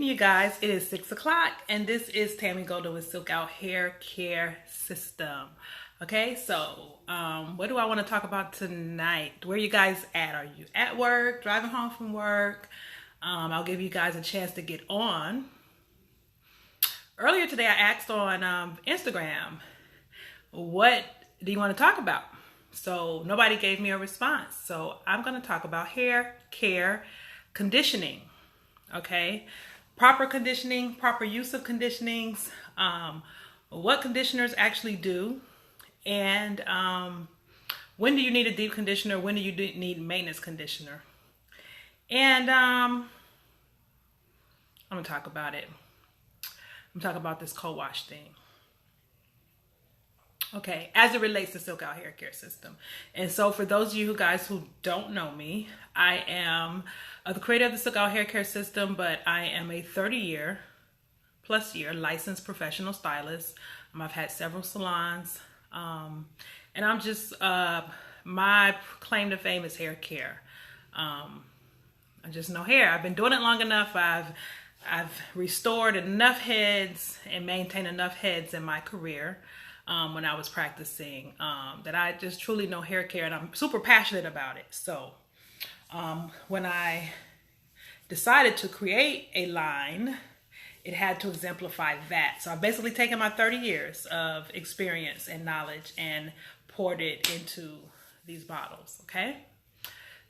You guys, it is 6 o'clock and this is Tammy Golden with Silk Out Hair Care System. Okay, so what do I want to talk about tonight? Where you guys at? Are you at work, driving home from work? I'll give you guys a chance to get on. Earlier today I asked on Instagram, what do you want to talk about? So nobody gave me a response. So I'm going to talk about hair care conditioning. Okay, proper conditioning, proper use of conditionings, what conditioners actually do, and when do you need a deep conditioner, when do you need maintenance conditioner. And I'm going to talk about it. I'm talking about this co-wash thing. Okay, as it relates to Silk Out Hair Care System. And so for those of you guys who don't know me, I am the creator of the Silk Out Hair Care System, but I am a 30-year plus year licensed professional stylist. I've had several salons, and I'm just, my claim to fame is hair care. I just know hair. I've been doing it long enough. I've restored enough heads and maintained enough heads in my career when I was practicing that I just truly know hair care, and I'm super passionate about it. So when I decided to create a line, it had to exemplify that. So I've basically taken my 30 years of experience and knowledge and poured it into these bottles, okay?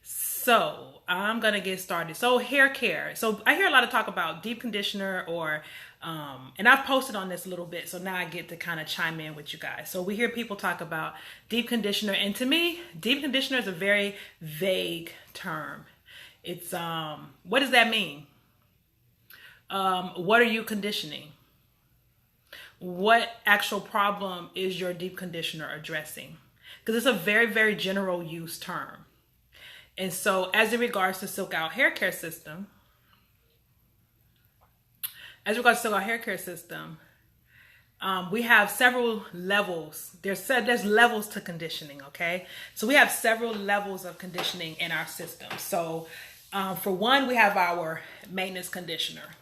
So I'm gonna get started. So hair care. So I hear a lot of talk about deep conditioner or, and I've posted on this a little bit, so now I get to kind of chime in with you guys. So we hear people talk about deep conditioner, and to me, deep conditioner is a very vague term. It's, what does that mean? What are you conditioning? What actual problem is your deep conditioner addressing? Because it's a very, very general use term. And so as it regards to Silk Out Hair Care System, we have several levels. There's levels to conditioning, okay? So we have several levels of conditioning in our system. So for one, we have our maintenance conditioner,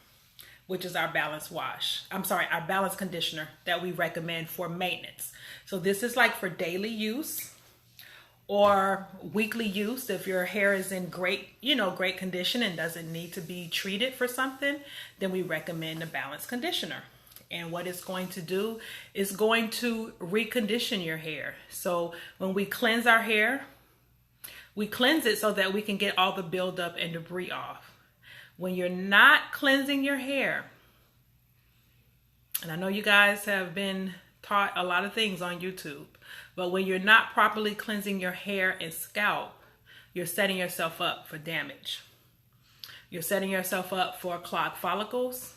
which is our balance wash. Our balance conditioner that we recommend for maintenance. So this is like for daily use or weekly use. If your hair is in great condition and doesn't need to be treated for something, then we recommend the balance conditioner. And what it's going to do is going to recondition your hair. So when we cleanse our hair, we cleanse it so that we can get all the buildup and debris off. When you're not cleansing your hair, and I know you guys have been taught a lot of things on YouTube, but when you're not properly cleansing your hair and scalp, you're setting yourself up for damage. You're setting yourself up for clogged follicles,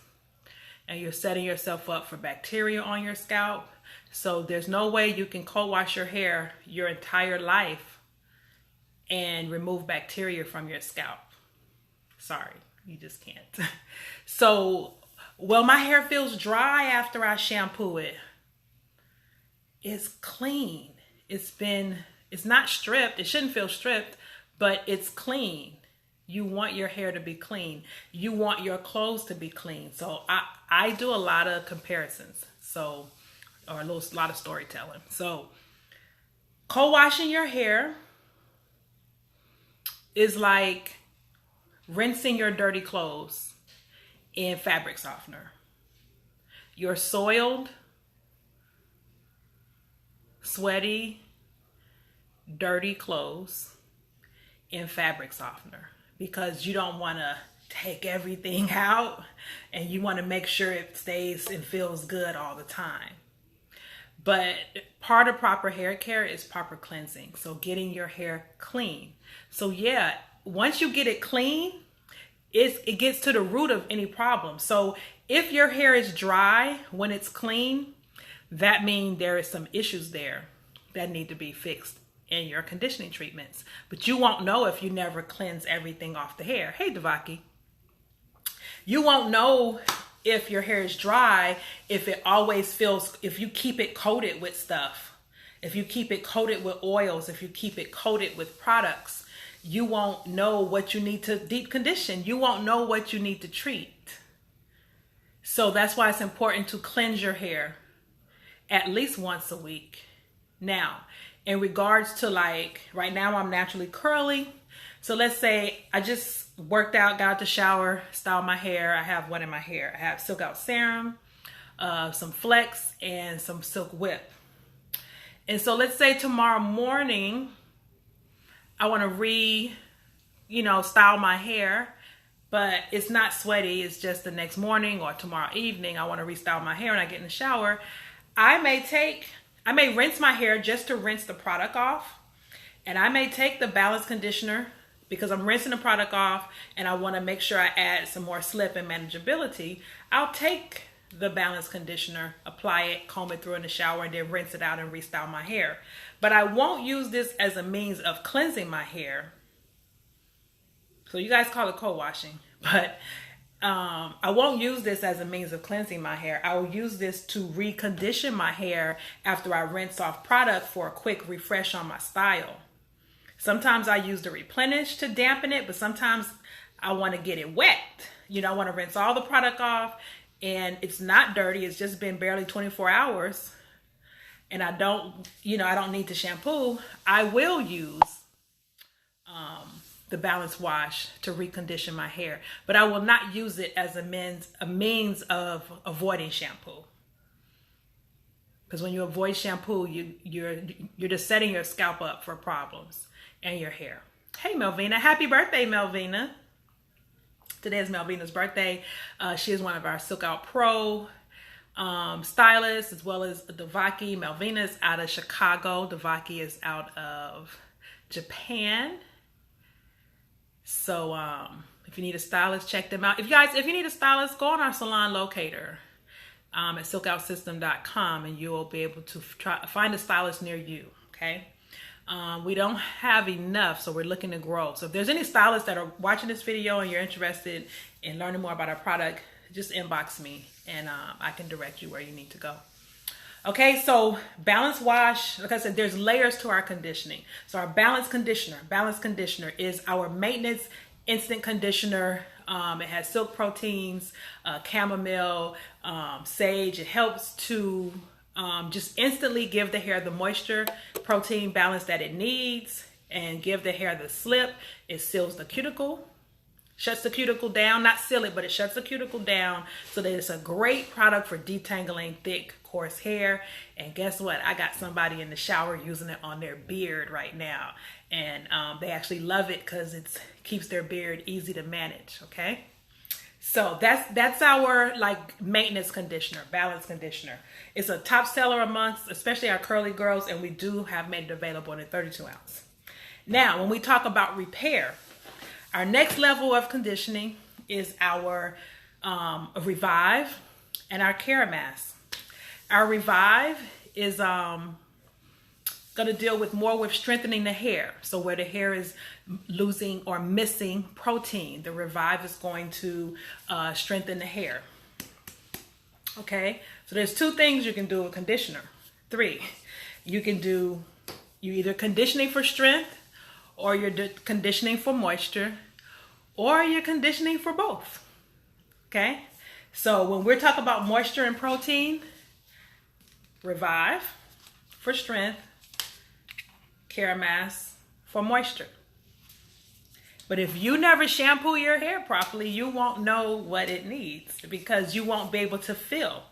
and you're setting yourself up for bacteria on your scalp. So there's no way you can co-wash your hair your entire life and remove bacteria from your scalp. Sorry, you just can't. So, well, my hair feels dry after I shampoo it. It's clean. It's not stripped. It shouldn't feel stripped, but it's clean. You want your hair to be clean. You want your clothes to be clean. So I do a lot of comparisons. So, or a lot of storytelling. So co-washing your hair is like rinsing your dirty clothes in fabric softener. Your soiled, sweaty, dirty clothes in fabric softener, because you don't want to take everything out and you want to make sure it stays and feels good all the time. But part of proper hair care is proper cleansing. So getting your hair clean. So yeah, once you get it clean, it gets to the root of any problem. So if your hair is dry when it's clean, that means there is some issues there that need to be fixed in your conditioning treatments. But you won't know if you never cleanse everything off the hair. Hey, Devaki. You won't know if your hair is dry if it always feels, if you keep it coated with stuff, if you keep it coated with oils, if you keep it coated with products. You won't know what you need to deep condition. You won't know what you need to treat. So that's why it's important to cleanse your hair at least once a week. Now, in regards to like, right now I'm naturally curly. So let's say I just worked out, got out the shower, styled my hair. I have what in my hair? I have Silk Out Serum, some Flex, and some Silk Whip. And so let's say tomorrow morning, I want to style my hair, but it's not sweaty. It's just the next morning or tomorrow evening, I want to restyle my hair and I get in the shower. I may rinse my hair just to rinse the product off. And I may take the Balance Conditioner because I'm rinsing the product off and I want to make sure I add some more slip and manageability. I'll take the Balance Conditioner, apply it, comb it through in the shower, and then rinse it out and restyle my hair. But I won't use this as a means of cleansing my hair. So you guys call it co-washing, but I won't use this as a means of cleansing my hair. I will use this to recondition my hair after I rinse off product for a quick refresh on my style. Sometimes I use the Replenish to dampen it, but sometimes I want to get it wet. I want to rinse all the product off and it's not dirty. It's just been barely 24 hours and I don't need to shampoo. I will use the Balance Wash to recondition my hair, but I will not use it as a means of avoiding shampoo. Because when you avoid shampoo, you're just setting your scalp up for problems and your hair. Hey, Melvina. Happy birthday, Melvina. Today is Melvina's birthday. She is one of our Silk Out Pro stylists, as well as Devaki. Melvina is out of Chicago. Devaki is out of Japan. So if you need a stylist, check them out. If you need a stylist, go on our salon locator at silkoutsystem.com and you will be able to find a stylist near you, okay? We don't have enough, so we're looking to grow. So if there's any stylists that are watching this video and you're interested in learning more about our product, just inbox me and I can direct you where you need to go. Okay, so Balance Wash, like I said, there's layers to our conditioning. So our Balance Conditioner is our maintenance instant conditioner. It has silk proteins, chamomile, sage. It helps to just instantly give the hair the moisture, protein balance that it needs and give the hair the slip. It seals the cuticle, shuts the cuticle down, not seal it, but it shuts the cuticle down so that it's a great product for detangling thick, coarse hair. And guess what? I got somebody in the shower using it on their beard right now. And they actually love it because it keeps their beard easy to manage, okay? So that's our maintenance conditioner, Balance Conditioner. It's a top seller amongst especially our curly girls, and we do have made it available in a 32 ounce. Now, when we talk about repair, our next level of conditioning is our Revive and our Care Mask. Our Revive is going to deal with strengthening the hair. So where the hair is losing or missing protein, the Revive is going to strengthen the hair. Okay, so there's two things you can do with conditioner. 3, you either conditioning for strength, or you're conditioning for moisture, or you're conditioning for both. Okay, so when we're talking about moisture and protein, Revive for strength, Care Mask for moisture. But if you never shampoo your hair properly, you won't know what it needs because you won't be able to feel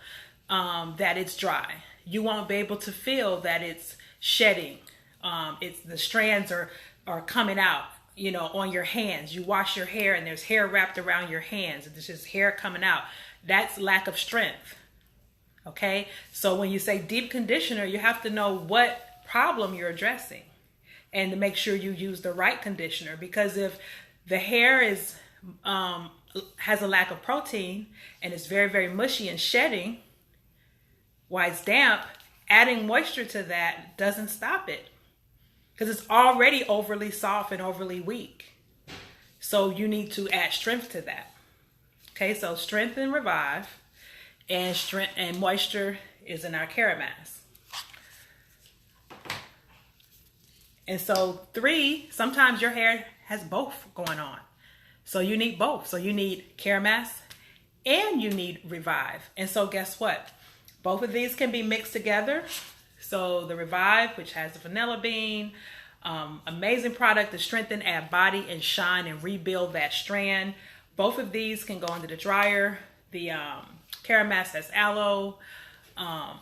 that it's dry. You won't be able to feel that it's shedding. The strands are coming out, on your hands. You wash your hair and there's hair wrapped around your hands. There's just hair coming out. That's lack of strength. Okay? So when you say deep conditioner, you have to know what problem you're addressing and to make sure you use the right conditioner, because if the hair has a lack of protein and it's very, very mushy and shedding while it's damp, adding moisture to that doesn't stop it because it's already overly soft and overly weak. So you need to add strength to that. Okay, so strength and Revive, and strength and moisture is in our Care Mask. And so 3, sometimes your hair has both going on. So you need both. So you need Care Mask and you need Revive. And so guess what? Both of these can be mixed together. So the Revive, which has the vanilla bean, amazing product to strengthen, add body and shine and rebuild that strand. Both of these can go into the dryer. The Caramask has aloe, a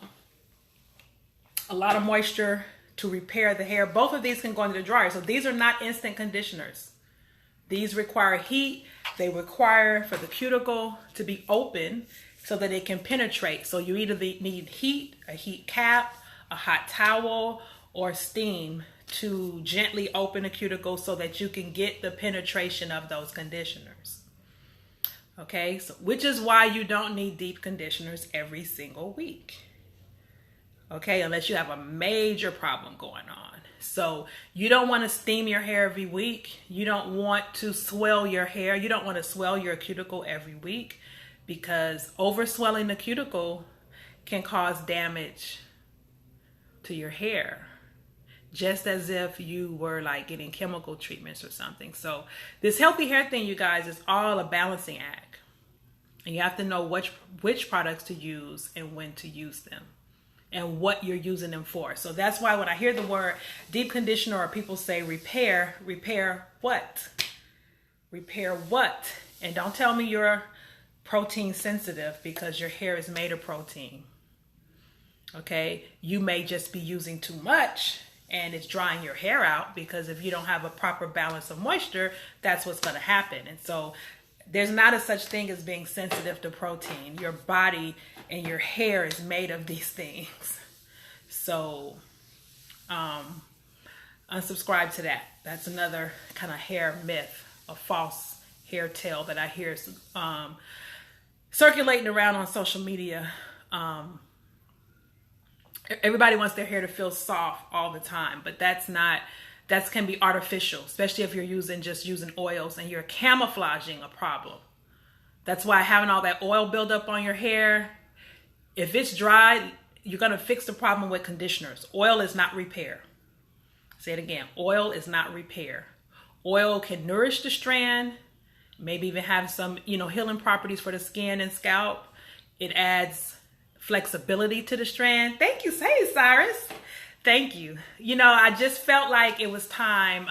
lot of moisture to repair the hair. Both of these can go into the dryer. So these are not instant conditioners. These require heat. They require for the cuticle to be open so that it can penetrate. So you either need heat, a heat cap, a hot towel, or steam to gently open the cuticle so that you can get the penetration of those conditioners. Okay, so which is why you don't need deep conditioners every single week. Okay, unless you have a major problem going on. So you don't want to steam your hair every week. You don't want to swell your hair. You don't want to swell your cuticle every week, because overswelling the cuticle can cause damage to your hair, just as if you were like getting chemical treatments or something. So this healthy hair thing, you guys, is all a balancing act. And you have to know which products to use and when to use them, and what you're using them for. So that's why when I hear the word deep conditioner, or people say repair what? Repair what? And don't tell me you're protein sensitive, because your hair is made of protein. Okay, you may just be using too much and it's drying your hair out, because if you don't have a proper balance of moisture, that's what's going to happen. And so there's not a such thing as being sensitive to protein. Your body and your hair is made of these things. So unsubscribe to that. That's another kind of hair myth, a false hair tale that I hear circulating around on social media. Everybody wants their hair to feel soft all the time, but that can be artificial, especially if you're just using oils and you're camouflaging a problem. That's why having all that oil build up on your hair, if it's dry, you're going to fix the problem with conditioners. Oil is not repair. Say it again. Oil is not repair. Oil can nourish the strand, maybe even have some, healing properties for the skin and scalp. It adds flexibility to the strand. Thank you, hey Cyrus. Thank you. I just felt like it was time.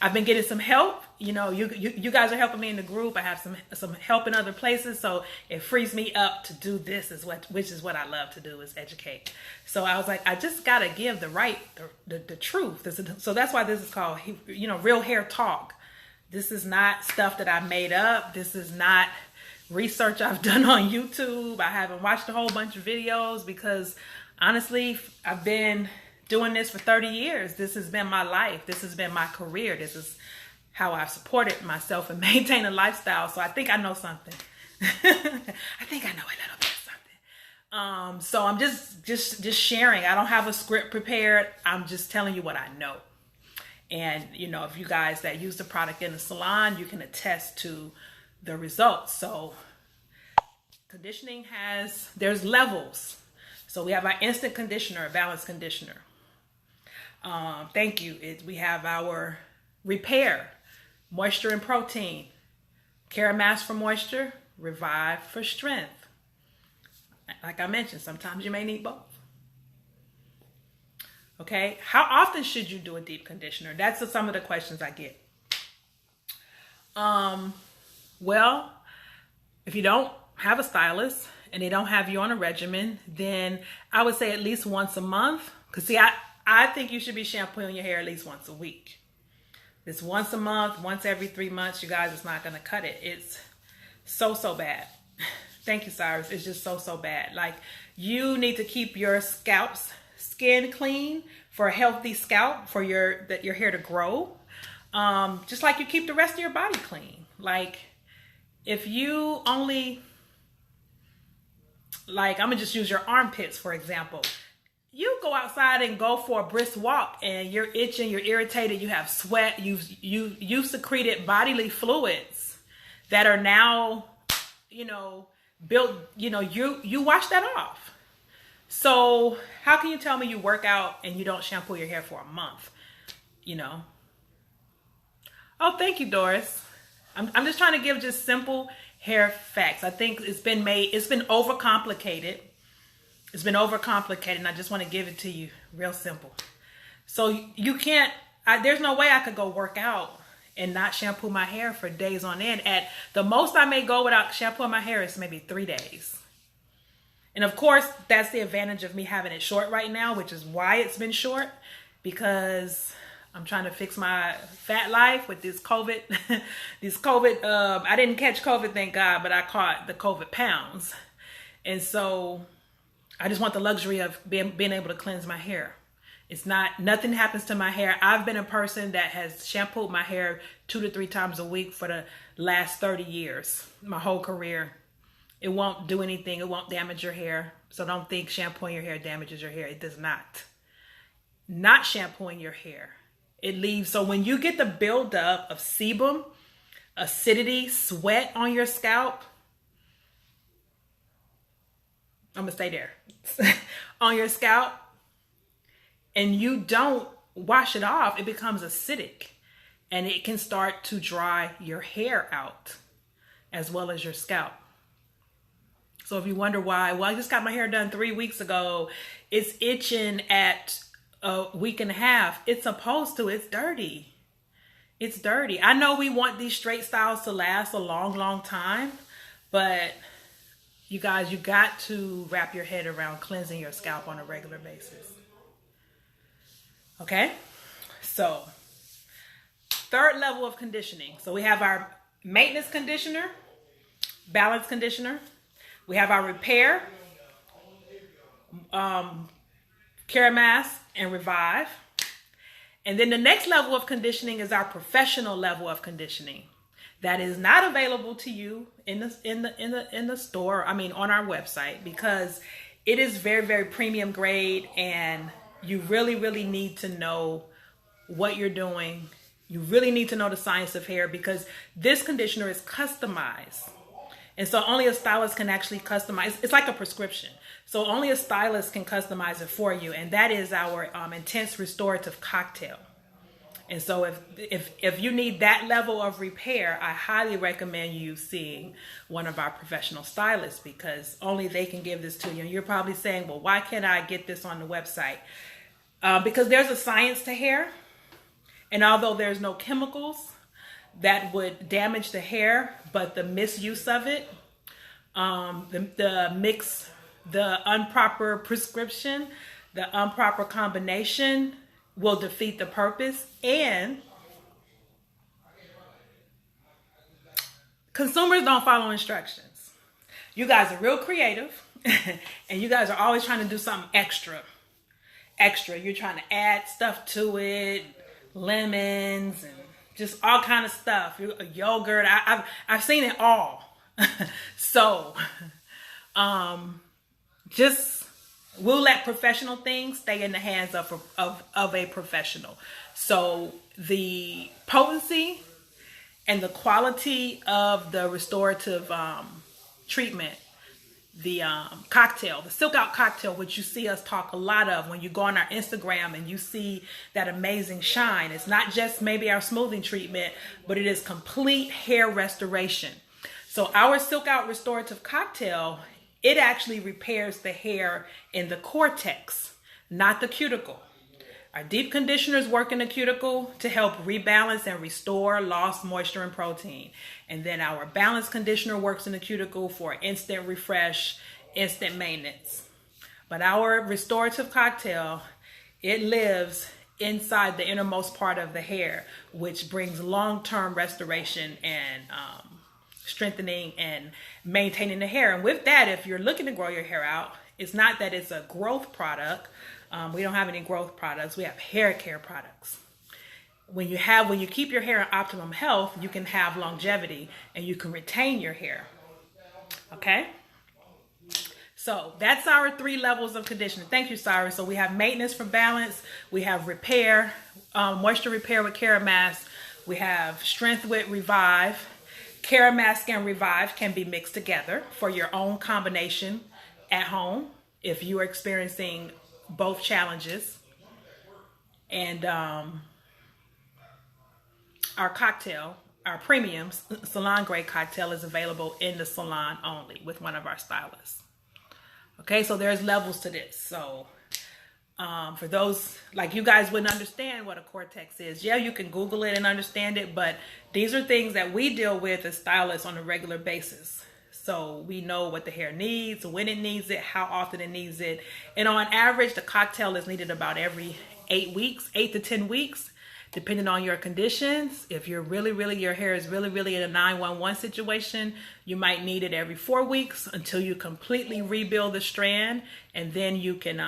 I've been getting some help. You guys are helping me in the group. I have some help in other places, so it frees me up to do this, which is what I love to do, is educate. So I was like, I just gotta give the truth. So that's why this is called, real hair talk. This is not stuff that I made up. This is not research I've done on YouTube. I haven't watched a whole bunch of videos, because honestly, I've been doing this for 30 years. This has been my life. This has been my career. This is how I've supported myself and maintained a lifestyle. So I think I know something. I think I know a little bit of something. So I'm just sharing. I don't have a script prepared. I'm just telling you what I know. And, if you guys that use the product in the salon, you can attest to the results. So conditioning there's levels. So we have our instant conditioner, balanced conditioner. Thank you. We have our repair, moisture and protein, Caramask for moisture, Revive for strength. Like I mentioned, sometimes you may need both. Okay. How often should you do a deep conditioner? That's some of the questions I get. Well, if you don't have a stylist and they don't have you on a regimen, then I would say at least once a month. Because see, I think you should be shampooing your hair at least once a week. This once a month, once every 3 months, you guys, it's not going to cut it. It's so bad. Thank you, Cyrus. It's just so bad. Like, you need to keep your skin clean for a healthy scalp, for your hair to grow. Just like you keep the rest of your body clean. Like, if you only, I'm going to just use your armpits, for example. You go outside and go for a brisk walk and you're itching, you're irritated, you have sweat, you've secreted bodily fluids that are now, built, you wash that off. So how can you tell me you work out and you don't shampoo your hair for a month? Oh, thank you, Doris. I'm just trying to give just simple hair facts. I think it's been overcomplicated. It's been overcomplicated, and I just want to give it to you real simple. So you can't, there's no way I could go work out and not shampoo my hair for days on end. At the most I may go without shampooing my hair is maybe 3 days. And of course, that's the advantage of me having it short right now, which is why it's been short, because I'm trying to fix my fat life with this COVID. I didn't catch COVID, thank God, but I caught the COVID pounds. And so I just want the luxury of being able to cleanse my hair. Nothing happens to my hair. I've been a person that has shampooed my hair 2 to 3 times a week for the last 30 years, my whole career. It won't do anything. It won't damage your hair. So don't think shampooing your hair damages your hair. It does not. Not shampooing your hair, it leaves. So when you get the buildup of sebum, acidity, sweat on your scalp, I'm going to stay there, on your scalp, and you don't wash it off, it becomes acidic and it can start to dry your hair out as well as your scalp. So if you wonder why, well, I just got my hair done 3 weeks ago, it's itching at a week and a half. It's supposed to. It's dirty. It's dirty. I know we want these straight styles to last a long, long time, but you guys, you got to wrap your head around cleansing your scalp on a regular basis. Okay? So, third level of conditioning. So we have our maintenance conditioner, balance conditioner. We have our repair, care mask, and revive. And then the next level of conditioning is our professional level of conditioning. That is not available to you in the store. I mean, on our website, because it is very, very premium grade, and you really, really need to know what you're doing. You really need to know the science of hair, because this conditioner is customized. And so only a stylist can actually customize. It's like a prescription. So only a stylist can customize it for you. And that is our intense restorative cocktail. And so if you need that level of repair, I highly recommend you seeing one of our professional stylists, because only they can give this to you. And you're probably saying, well, why can't I get this on the website? Because there's a science to hair. And although there's no chemicals that would damage the hair, but the misuse of it, the improper prescription, the improper combination will defeat the purpose. And consumers don't follow instructions. You guys are real creative, and you guys are always trying to do something extra. You're trying to add stuff to it, lemons and just all kind of stuff. Yogurt. I've seen it all. So, we'll let professional things stay in the hands of a professional. So the potency and the quality of the restorative treatment, the cocktail, the Silk Out cocktail, which you see us talk a lot of when you go on our Instagram and you see that amazing shine. It's not just maybe our smoothing treatment, but it is complete hair restoration. So our Silk Out restorative cocktail, it actually repairs the hair in the cortex, not the cuticle. Our deep conditioners work in the cuticle to help rebalance and restore lost moisture and protein. And then our balance conditioner works in the cuticle for instant refresh, instant maintenance. But our restorative cocktail, it lives inside the innermost part of the hair, which brings long-term restoration and strengthening and maintaining the hair. And with that, if you're looking to grow your hair out, it's not that it's a growth product. We don't have any growth products. We have hair care products. When you keep your hair in optimum health, you can have longevity and you can retain your hair. Okay? So that's our 3 levels of conditioning. Thank you, Cyrus. So we have maintenance for balance. We have repair, moisture repair with Care Mask. We have strength with Revive. Care Mask and Revive can be mixed together for your own combination at home if you are experiencing both challenges. And our cocktail our premium salon grade cocktail is available in the salon only with one of our stylists. Okay, so there's levels to this. So for those, like, you guys wouldn't understand what a cortex is. Yeah, you can Google it and understand it, but these are things that we deal with as stylists on a regular basis. So we know what the hair needs, when it needs it, how often it needs it. And on average, the cocktail is needed about every 8 weeks, 8 to 10 weeks, depending on your conditions. If you're your hair is really in a 911 situation, you might need it every 4 weeks until you completely rebuild the strand. And then you can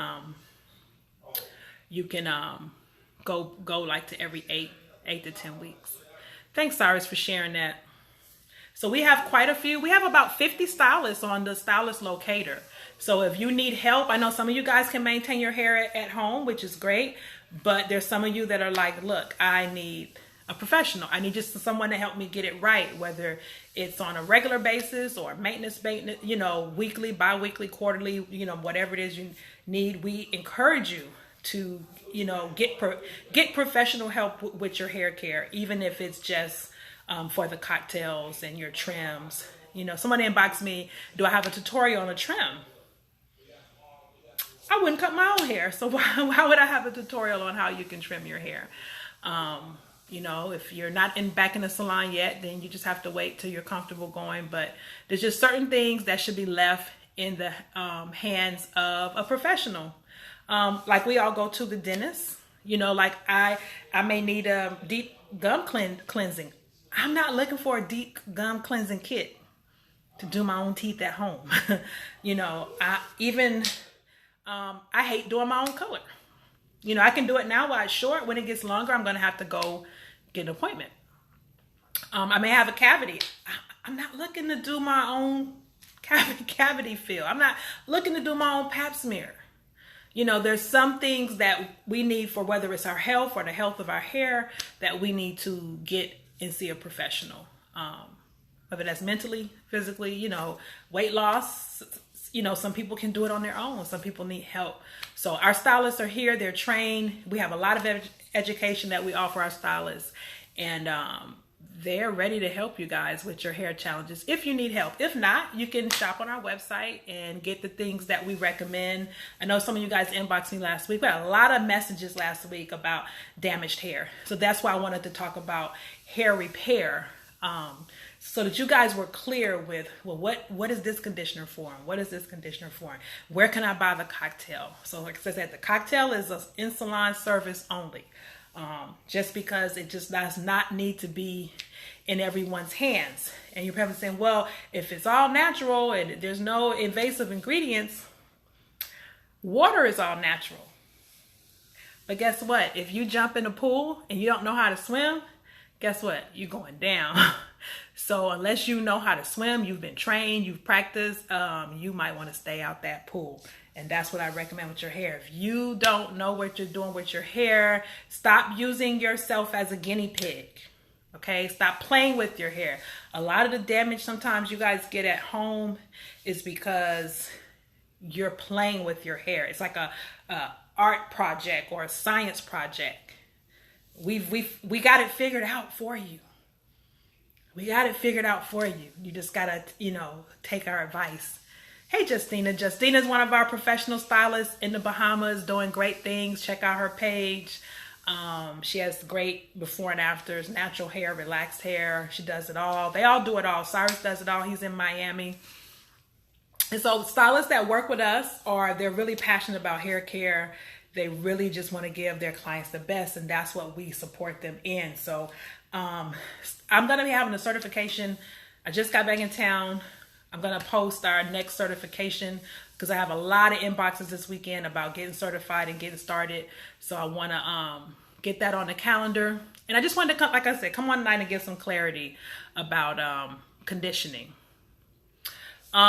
go like to every 8 to 10 weeks. Thanks, Cyrus, for sharing that. So we have quite a few. We have about 50 stylists on the Stylist Locator. So if you need help, I know some of you guys can maintain your hair at home, which is great. But there's some of you that are like, look, I need a professional. I need just someone to help me get it right, whether it's on a regular basis or maintenance, weekly, bi-weekly, quarterly, whatever it is you need. We encourage you to, get professional help with your hair care, even if it's just for the cocktails and your trims. Someone inboxed me, do I have a tutorial on a trim? I wouldn't cut my own hair, so why would I have a tutorial on how you can trim your hair? If you're not back in the salon yet, then you just have to wait till you're comfortable going. But there's just certain things that should be left in the hands of a professional. Like we all go to the dentist, like I may need a deep gum cleansing. I'm not looking for a deep gum cleansing kit to do my own teeth at home. I hate doing my own color. I can do it now while it's short. When it gets longer, I'm going to have to go get an appointment. I may have a cavity. I'm not looking to do my own cavity fill. I'm not looking to do my own pap smear. There's some things that we need for whether it's our health or the health of our hair that we need to get and see a professional. Whether that's mentally, physically, weight loss. Some people can do it on their own. Some people need help. So our stylists are here. They're trained. We have a lot of education that we offer our stylists. And they're ready to help you guys with your hair challenges if you need help. If not, you can shop on our website and get the things that we recommend. I know some of you guys inboxed me last week. We had a lot of messages last week about damaged hair. So that's why I wanted to talk about hair repair. So that you guys were clear with, well, what is this conditioner for? What is this conditioner for? Where can I buy the cocktail? So like I said, the cocktail is an in-salon service only. Just because it just does not need to be in everyone's hands. And you're probably saying, well, if it's all natural and there's no invasive ingredients, water is all natural. But guess what? If you jump in a pool and you don't know how to swim, guess what? You're going down. So unless you know how to swim, you've been trained, you've practiced, you might want to stay out that pool. And that's what I recommend with your hair. If you don't know what you're doing with your hair, stop using yourself as a guinea pig. Okay? Stop playing with your hair. A lot of the damage sometimes you guys get at home is because you're playing with your hair. It's like a art project or a science project. We got it figured out for you. We got it figured out for you. You just got to, take our advice. Hey, Justina. Justina's one of our professional stylists in the Bahamas doing great things. Check out her page. She has great before and afters, natural hair, relaxed hair. She does it all. They all do it all. Cyrus does it all. He's in Miami. And so stylists that work with us they're really passionate about hair care. They really just want to give their clients the best, and that's what we support them in. So I'm going to be having a certification. I just got back in town. I'm going to post our next certification because I have a lot of inboxes this weekend about getting certified and getting started. So I want to get that on the calendar. And I just wanted to come, like I said, come on tonight and get some clarity about conditioning. You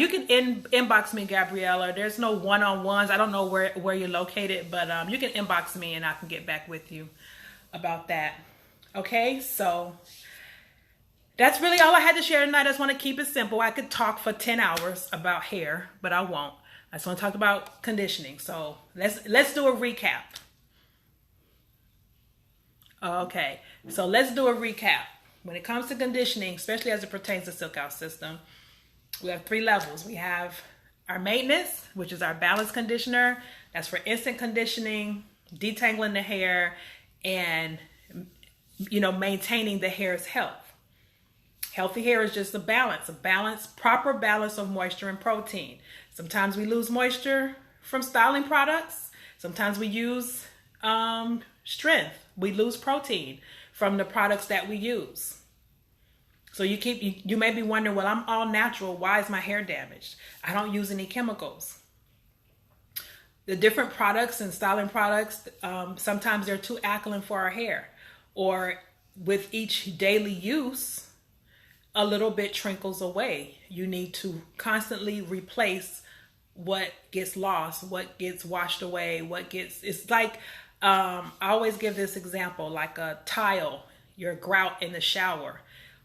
can inbox me, Gabriella. There's no one-on-ones. I don't know where you're located, but you can inbox me and I can get back with you about that. Okay, so that's really all I had to share tonight. I just want to keep it simple. I could talk for 10 hours about hair, but I won't. I just want to talk about conditioning. So let's do a recap. Okay, so let's do a recap. When it comes to conditioning, especially as it pertains to Silk Out System, we have 3 levels. We have our maintenance, which is our balance conditioner. That's for instant conditioning, detangling the hair, and maintaining the hair's health. Healthy hair is just a balance, proper balance of moisture and protein. Sometimes we lose moisture from styling products. Sometimes we use strength. We lose protein from the products that we use. So you may be wondering, well, I'm all natural. Why is my hair damaged? I don't use any chemicals. The different products and styling products, sometimes they're too alkaline for our hair. Or with each daily use, a little bit trickles away. You need to constantly replace what gets lost, what gets washed away, it's like, I always give this example, like a tile, your grout in the shower.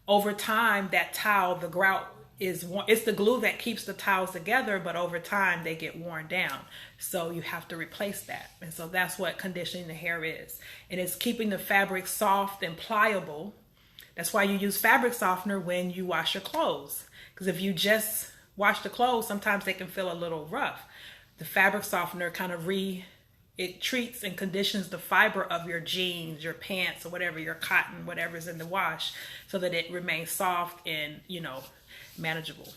Over time, that tile, the grout it's the glue that keeps the tiles together, but over time they get worn down. So you have to replace that. And so that's what conditioning the hair is. And it's keeping the fabric soft and pliable. That's why you use fabric softener when you wash your clothes. Because if you just wash the clothes, sometimes they can feel a little rough. The fabric softener kind of it treats and conditions the fiber of your jeans, your pants, or whatever, your cotton, whatever's in the wash, so that it remains soft and, manageable.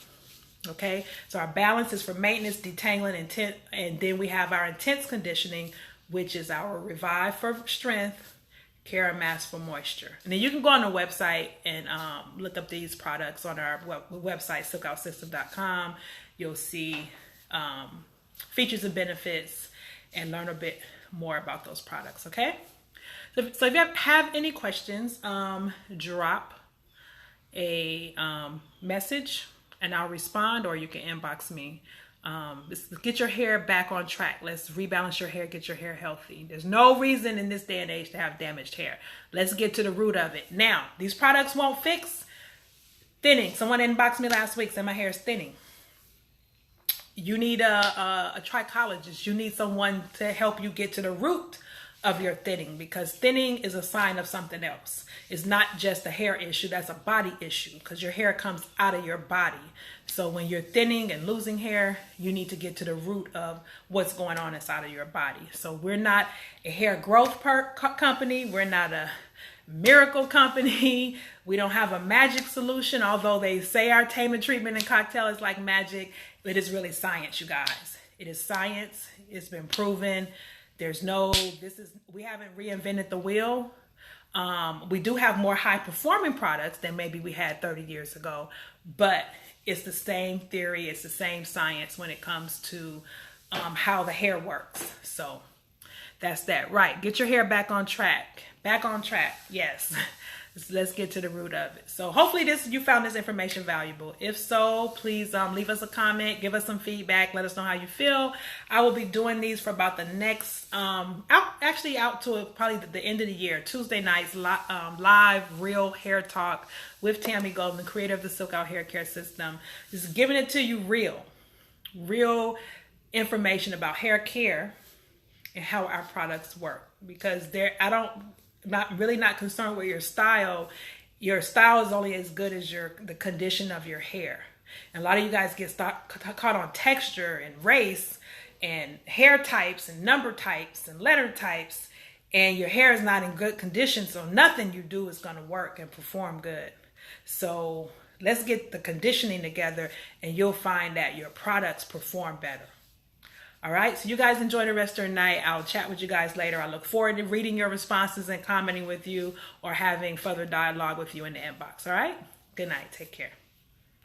Okay, so our balance is for maintenance, detangling, and then we have our intense conditioning, which is our revive for strength, care and mask for moisture. And then you can go on the website and look up these products on our website, silkoutsystem.com. You'll see features and benefits and learn a bit more about those products. Okay, so if you have any questions, drop a message and I'll respond, or you can inbox me. Let's get your hair back on track. Let's rebalance your hair, get your hair healthy. There's no reason in this day and age to have damaged hair. Let's get to the root of it. Now, these products won't fix thinning. Someone inboxed me last week saying my hair is thinning. You need a trichologist. You need someone to help you get to the root of your thinning, because thinning is a sign of something else. It's not just a hair issue, that's a body issue, because your hair comes out of your body. So when you're thinning and losing hair, you need to get to the root of what's going on inside of your body. So we're not a hair growth company. We're not a miracle company. We don't have a magic solution, although they say our Taman treatment and cocktail is like magic. It is really science, you guys. It is science. It's been proven. We haven't reinvented the wheel. We do have more high performing products than maybe we had 30 years ago, but it's the same theory. It's the same science when it comes to how the hair works. So that's that. Right. Get your hair back on track. Back on track. Yes. Let's get to the root of it. So hopefully you found this information valuable. If so, please leave us a comment, give us some feedback, let us know how you feel. I will be doing these for about the next, out to probably the end of the year, Tuesday nights, live real hair talk with Tammy Golden, creator of the Silk Out Hair Care System. Just giving it to you real information about hair care and how our products work, because not concerned with your style. Your style is only as good as the condition of your hair. And a lot of you guys get caught on texture and race and hair types and number types and letter types, and your hair is not in good condition, so nothing you do is going to work and perform good. So let's get the conditioning together and you'll find that your products perform better. All right, so you guys enjoy the rest of your night. I'll chat with you guys later. I look forward to reading your responses and commenting with you or having further dialogue with you in the inbox. All right, good night. Take care.